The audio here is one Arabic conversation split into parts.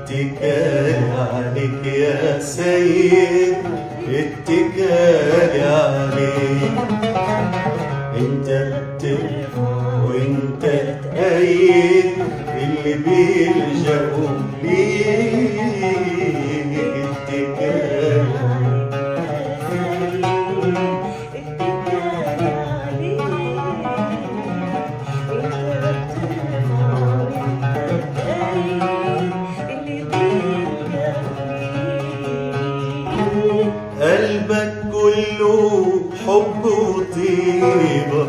اتكالي عليك يا سيد، اتكالي عليك. انت بترفع وانت تأيد اللي بيلجأوا ليك. اتكالي قلبك كله حب وطيبة،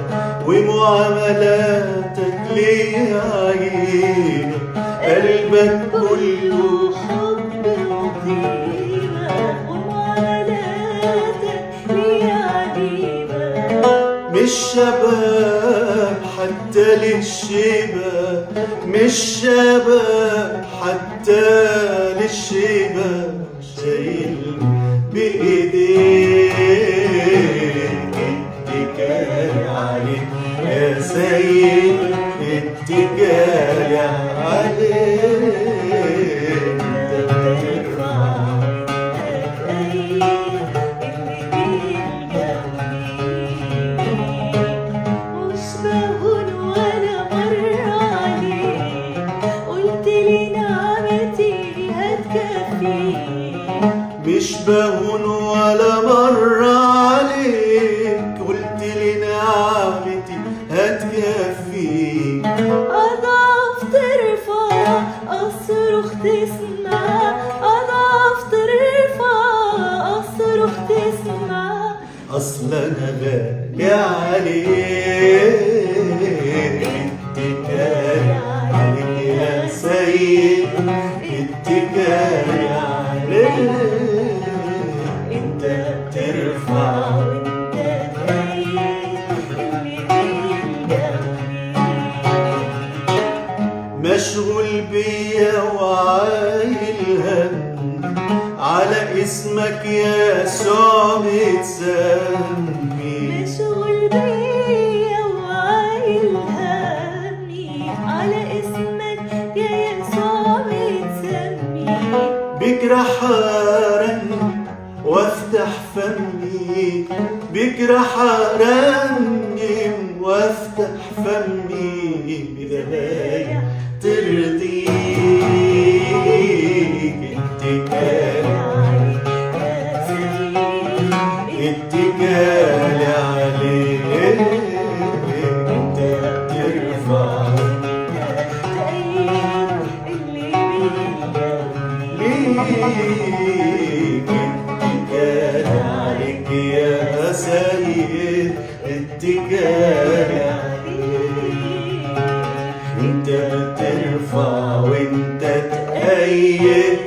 ومعاملاتك ليا عجيبة. قلبك كله حب وطيبة، ومعاملاتك ليا عجيبة. مش شباب حتى للشيبة، مش شباب حتى للشيبة. شايل بإيديك اتكالي عليك يا سيد، اتكالي عليك. انت بترفع مش بهون ولا مرة عليك، قلت لي نعمتي هتكفيك. مش بهون ولا مرة عليك، قلت لي نعمتي هتكفيك. أضعف ترفع أصرخ تسمع، أضعف ترفع أصرخ تسمع. أصل أنا غالي عليك، اتكالي عليك يا سيد، اتكالي عليك. انت بترفع وانت تأيد اللي بيلجأ. مشغول بيا وعايل هم، على اسمك يا يسوع متسمي. مشغول بيا وعايل همي، على اسمك يا يسوع متسمي. بك رح ارنم وافتح فمي، بك رح ارنم وافتح فمي. بداية ترضيك، اتكالي عليك اتكالي عليك. انت بترفع ليك، اتكالي عليك يا سيد، اتكالي عليك. انت بترفع وانت تأيد